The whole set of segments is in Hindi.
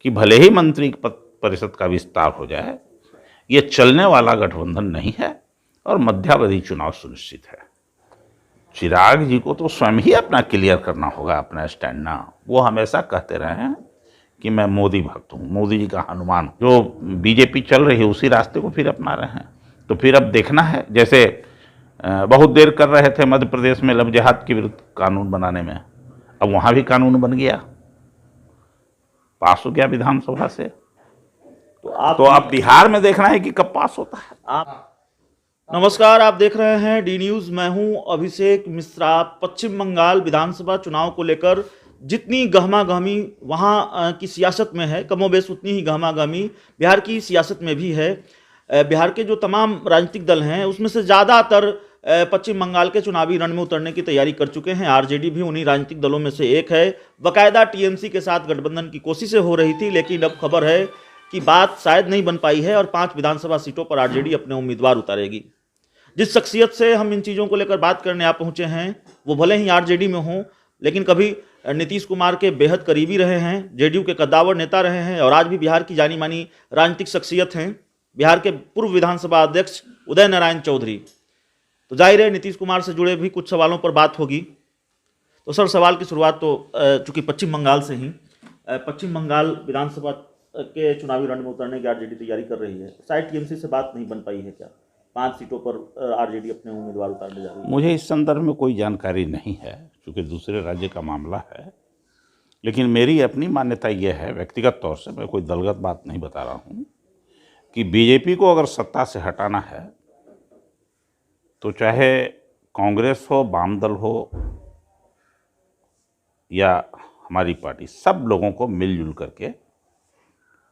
कि भले ही मंत्री परिषद का विस्तार हो जाए, ये चलने वाला गठबंधन नहीं है और मध्यावधि चुनाव सुनिश्चित है। चिराग जी को तो स्वयं ही अपना क्लियर करना होगा, अपना स्टैंड ना। वो हमेशा कहते रहे हैं कि मैं मोदी भक्त हूँ, मोदी जी का हनुमान हूँ। जो बीजेपी चल रही है उसी रास्ते को फिर अपना रहे हैं। तो फिर अब देखना है, जैसे बहुत देर कर रहे थे मध्य प्रदेश में लव जिहाद के विरुद्ध कानून बनाने में, अब वहाँ भी कानून बन गया, पास हो गया विधानसभा से। तो अब बिहार में देखना है कि कब पास होता है। नमस्कार, आप देख रहे हैं डी न्यूज़। मैं हूं अभिषेक मिश्रा। पश्चिम बंगाल विधानसभा चुनाव को लेकर जितनी गहमा-गहमी वहां की सियासत में है, कमोबेश उतनी ही गहमा-गहमी बिहार की सियासत में भी है। बिहार के जो तमाम राजनीतिक दल हैं उसमें से ज़्यादातर पश्चिम बंगाल के चुनावी रण में उतरने की तैयारी कर चुके हैं। आरजेडी भी उन्हीं राजनीतिक दलों में से एक है। बाकायदा टीएमसी के साथ गठबंधन की कोशिशें हो रही थी, लेकिन अब खबर है कि बात शायद नहीं बन पाई है और 5 विधानसभा सीटों पर आरजेडी अपने उम्मीदवार उतारेगी। जिस शख्सियत से हम इन चीज़ों को लेकर बात करने आ पहुँचे हैं, वो भले ही आरजेडी में हों, लेकिन कभी नीतीश कुमार के बेहद करीबी रहे हैं, जेडीयू के कद्दावर नेता रहे हैं और आज भी बिहार की जानी मानी राजनीतिक शख्सियत हैं, बिहार के पूर्व विधानसभा अध्यक्ष उदय नारायण चौधरी। तो जाहिर है नीतीश कुमार से जुड़े भी कुछ सवालों पर बात होगी। तो सर, सवाल की शुरुआत तो चूँकि पश्चिम बंगाल से ही, पश्चिम बंगाल विधानसभा के चुनावी रण में उतरने की आरजेडी तैयारी कर रही है। शायद टीएमसी से बात नहीं बन पाई है क्या? 5 सीटों पर आरजेडी अपने उम्मीदवार उतारने जा रही है। मुझे इस संदर्भ में कोई जानकारी नहीं है, क्योंकि दूसरे राज्य का मामला है। लेकिन मेरी अपनी मान्यता यह है, व्यक्तिगत तौर से, मैं कोई दलगत बात नहीं बता रहा हूँ, कि बीजेपी को अगर सत्ता से हटाना है तो चाहे कांग्रेस हो, वाम दल हो या हमारी पार्टी, सब लोगों को मिलजुल करके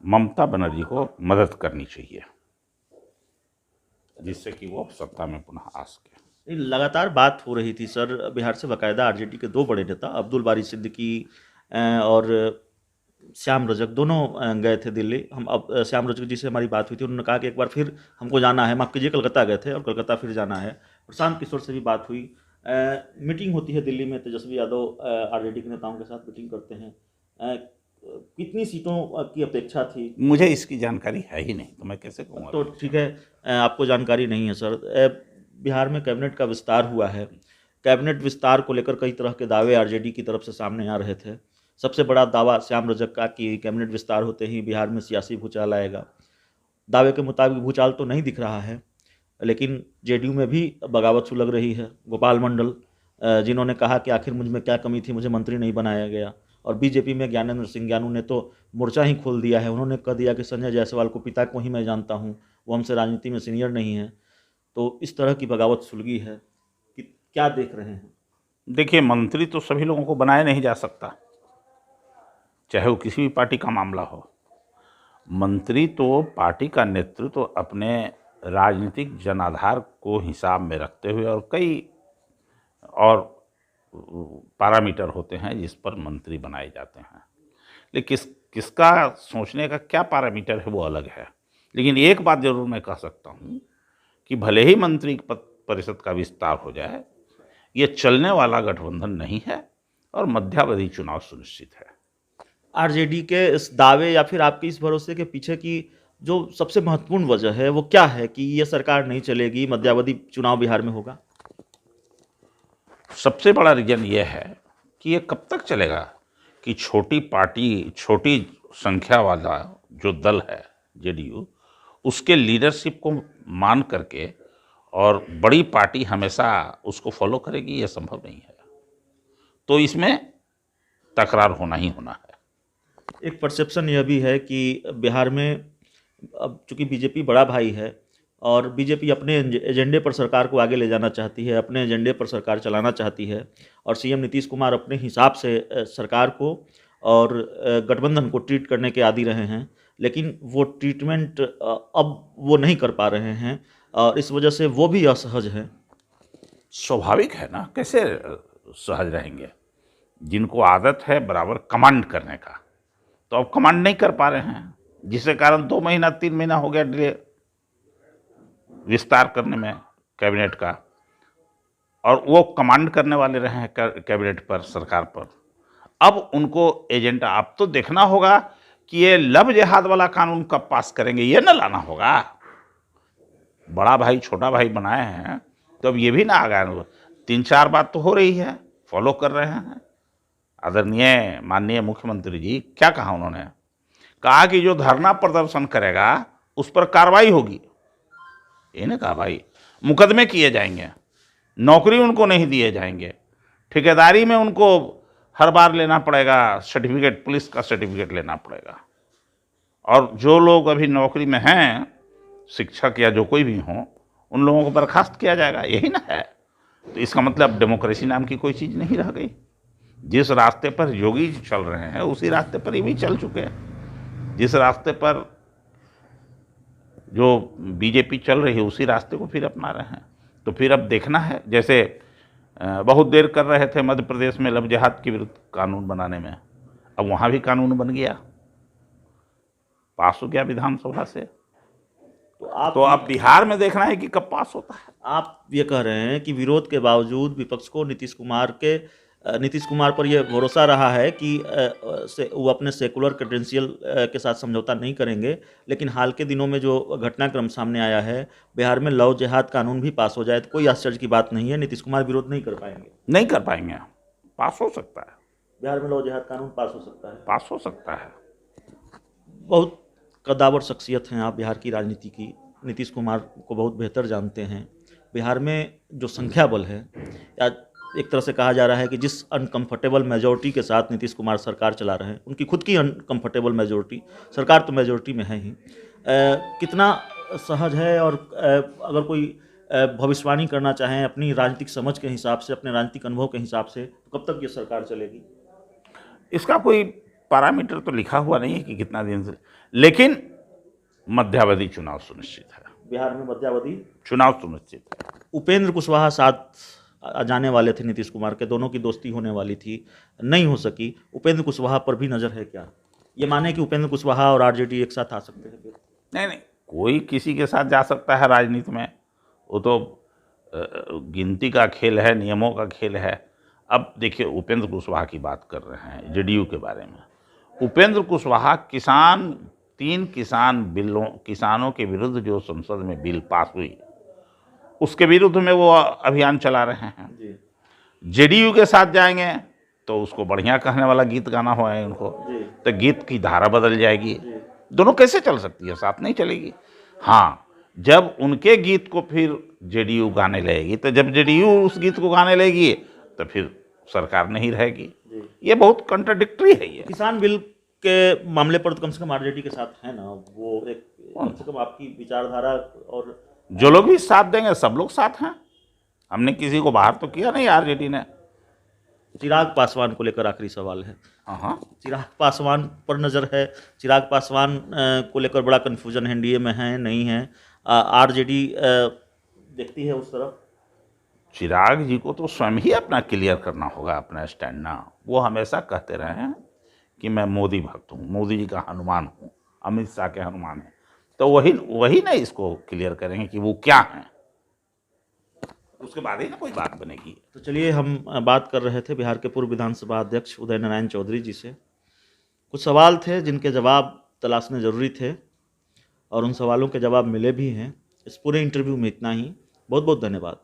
ममता बनर्जी को मदद करनी चाहिए, जिससे कि वो सत्ता में पुनः आ सके। लगातार बात हो रही थी सर, बिहार से बाकायदा आरजेडी के 2 बड़े नेता अब्दुल बारी सिद्दीकी और श्याम रजक दोनों गए थे दिल्ली। हम अब श्याम रजक जी से हमारी बात हुई थी, उन्होंने कहा कि एक बार फिर हमको जाना है, माफ़ कीजिए कलकत्ता गए थे और कलकत्ता फिर जाना है। प्रशांत किशोर से भी बात हुई। मीटिंग होती है दिल्ली में, तेजस्वी यादव आरजेडी के नेताओं के साथ मीटिंग करते हैं। कितनी सीटों की अपेक्षा थी? मुझे इसकी जानकारी है ही नहीं, तो मैं कैसे कहूँगा। तो ठीक है, आपको जानकारी नहीं है सर। बिहार में कैबिनेट का विस्तार हुआ है। कैबिनेट विस्तार को लेकर कई तरह के दावे आरजेडी की तरफ से सामने आ रहे थे। सबसे बड़ा दावा श्याम रजक का कि कैबिनेट विस्तार होते ही बिहार में सियासी भूचाल आएगा। दावे के मुताबिक भूचाल तो नहीं दिख रहा है, लेकिन जेडीयू में भी बगावत सुलग रही है। गोपाल मंडल, जिन्होंने कहा कि आखिर मुझ में क्या कमी थी, मुझे मंत्री नहीं बनाया गया। और बीजेपी में ज्ञानेंद्र सिंह ज्ञानू ने तो मोर्चा ही खोल दिया है। उन्होंने कह दिया कि संजय जायसवाल को पिता को ही मैं जानता हूँ, वो हमसे राजनीति में सीनियर नहीं है। तो इस तरह की बगावत सुलगी है कि क्या देख रहे हैं? देखिए, मंत्री तो सभी लोगों को बनाया नहीं जा सकता, चाहे वो किसी भी पार्टी का मामला हो। मंत्री तो पार्टी का नेतृत्व तो अपने राजनीतिक जनाधार को हिसाब में रखते हुए, और कई और पैरामीटर होते हैं जिस पर मंत्री बनाए जाते हैं। लेकिन किसका सोचने का क्या पैरामीटर है वो अलग है। लेकिन एक बात जरूर मैं कह सकता हूँ कि भले ही मंत्री परिषद का विस्तार हो जाए, ये चलने वाला गठबंधन नहीं है और मध्यावधि चुनाव सुनिश्चित है। आरजेडी के इस दावे या फिर आपके इस भरोसे के पीछे की जो सबसे महत्वपूर्ण वजह है वो क्या है कि ये सरकार नहीं चलेगी, मध्यावधि चुनाव बिहार में होगा? सबसे बड़ा रीजन ये है कि ये कब तक चलेगा कि छोटी पार्टी, छोटी संख्या वाला जो दल है जेडीयू, उसके लीडरशिप को मान करके और बड़ी पार्टी हमेशा उसको फॉलो करेगी, ये संभव नहीं है। तो इसमें तकरार होना ही होना है। एक परसेप्शन यह भी है कि बिहार में अब चूंकि बीजेपी बड़ा भाई है और बीजेपी अपने एजेंडे पर सरकार को आगे ले जाना चाहती है, अपने एजेंडे पर सरकार चलाना चाहती है, और सीएम नीतीश कुमार अपने हिसाब से सरकार को और गठबंधन को ट्रीट करने के आदी रहे हैं। लेकिन वो ट्रीटमेंट अब वो नहीं कर पा रहे हैं और इस वजह से वो भी असहज हैं। स्वाभाविक है ना, कैसे सहज रहेंगे? जिनको आदत है बराबर कमांड करने का, तो अब कमांड नहीं कर पा रहे हैं, जिसके कारण 2 महीना 3 महीना हो गया डिले विस्तार करने में कैबिनेट का। और वो कमांड करने वाले रहे हैं कैबिनेट पर, सरकार पर। अब उनको एजेंडा, अब तो देखना होगा कि ये लव जिहाद वाला कानून कब पास करेंगे, ये ना लाना होगा। बड़ा भाई छोटा भाई बनाए हैं तो अब ये भी ना आ गया। 3-4 बात तो हो रही है, फॉलो कर रहे हैं। आदरणीय माननीय मुख्यमंत्री जी क्या कहा उन्होंने, कहा कि जो धरना प्रदर्शन करेगा उस पर कार्रवाई होगी। इन्होंने कहा भाई मुकदमे किए जाएंगे, नौकरी उनको नहीं दिए जाएंगे, ठेकेदारी में उनको हर बार लेना पड़ेगा सर्टिफिकेट, पुलिस का सर्टिफिकेट लेना पड़ेगा। और जो लोग अभी नौकरी में हैं, शिक्षक या जो कोई भी हों, उन लोगों को बर्खास्त किया जाएगा। यही ना है। तो इसका मतलब डेमोक्रेसी नाम की कोई चीज़ नहीं रह गई। जिस रास्ते पर योगी जी चल रहे हैं उसी रास्ते पर ये भी चल चुके हैं। जिस रास्ते पर जो बीजेपी चल रही है उसी रास्ते को फिर अपना रहे हैं। तो फिर अब देखना है, जैसे बहुत देर कर रहे थे मध्य प्रदेश में लव जिहाद के विरुद्ध कानून बनाने में, अब वहाँ भी कानून बन गया, पास हो गया विधानसभा से। तो अब बिहार में देखना है कि कब पास होता है। आप ये कह रहे हैं कि विरोध के बावजूद विपक्ष को नीतीश कुमार पर यह भरोसा रहा है कि वो अपने सेकुलर क्रेडेंशियल के साथ समझौता नहीं करेंगे, लेकिन हाल के दिनों में जो घटनाक्रम सामने आया है, बिहार में लव जिहाद कानून भी पास हो जाए तो कोई आश्चर्य की बात नहीं है। नीतीश कुमार विरोध नहीं कर पाएंगे। नहीं कर पाएंगे, पास हो सकता है। बिहार में लव जिहाद कानून पास हो सकता है। पास हो सकता है। बहुत कद्दावर शख्सियत हैं आप बिहार की राजनीति की, नीतीश कुमार को बहुत बेहतर जानते हैं। बिहार में जो संख्या बल है, या एक तरह से कहा जा रहा है कि जिस अनकंफर्टेबल मेजॉरिटी के साथ नीतीश कुमार सरकार चला रहे हैं, उनकी खुद की अनकंफर्टेबल मेजॉरिटी, सरकार तो मेजॉरिटी में है ही, कितना सहज है। और अगर कोई भविष्यवाणी करना चाहें अपनी राजनीतिक समझ के हिसाब से, अपने राजनीतिक अनुभव के हिसाब से, तो कब तक ये सरकार चलेगी? इसका कोई पैरामीटर तो लिखा हुआ नहीं है कि कितना दिन से, लेकिन मध्यावधि चुनाव सुनिश्चित है। बिहार में मध्यावधि चुनाव सुनिश्चित है। उपेंद्र कुशवाहा साथ जाने वाले थे नीतीश कुमार के, दोनों की दोस्ती होने वाली थी, नहीं हो सकी। उपेंद्र कुशवाहा पर भी नज़र है क्या? ये माने कि उपेंद्र कुशवाहा और आरजेडी एक साथ आ सकते हैं? नहीं, कोई किसी के साथ जा सकता है राजनीति में, वो तो गिनती का खेल है, नियमों का खेल है। अब देखिए, उपेंद्र कुशवाहा की बात कर रहे हैं जेडीयू के बारे में। उपेंद्र कुशवाहा तीन किसानों के विरुद्ध जो संसद में बिल पास हुई, उसके विरुद्ध में वो अभियान चला रहे हैं। जेडीयू के साथ जाएंगे तो उसको बढ़िया कहने वाला गीत गाना हुआ है उनको, तो गीत की धारा बदल जाएगी। दोनों कैसे चल सकती है? साथ नहीं चलेगी। हाँ, जब उनके गीत को फिर जेडीयू गाने लगेगी, तो जब जेडीयू उस गीत को गाने लगेगी तो फिर सरकार नहीं रहेगी। ये बहुत कंट्राडिक्टरी है। ये किसान बिल के मामले पर तो कम से कम आरजेडी के साथ है ना, वो एक कम से कम आपकी विचारधारा, और जो लोग भी साथ देंगे सब लोग साथ हैं। हमने किसी को बाहर तो किया नहीं आरजेडी ने। चिराग पासवान को लेकर आखिरी सवाल है। हाँ, चिराग पासवान पर नज़र है। चिराग पासवान को लेकर बड़ा कन्फ्यूजन है, एनडीए में है नहीं है, आरजेडी देखती है उस तरफ। चिराग जी को तो स्वयं ही अपना क्लियर करना होगा, अपना स्टैंड ना। वो हमेशा कहते रहे हैं कि मैं मोदी भक्त हूँ, मोदी जी का हनुमान हूँ, अमित शाह के हनुमान हैं। तो वही ना इसको क्लियर करेंगे कि वो क्या हैं, उसके बाद ही ना कोई बात बनेगी। तो चलिए, हम बात कर रहे थे बिहार के पूर्व विधानसभा अध्यक्ष उदय नारायण चौधरी जी से। कुछ सवाल थे जिनके जवाब तलाशने ज़रूरी थे, और उन सवालों के जवाब मिले भी हैं। इस पूरे इंटरव्यू में इतना ही। बहुत बहुत धन्यवाद।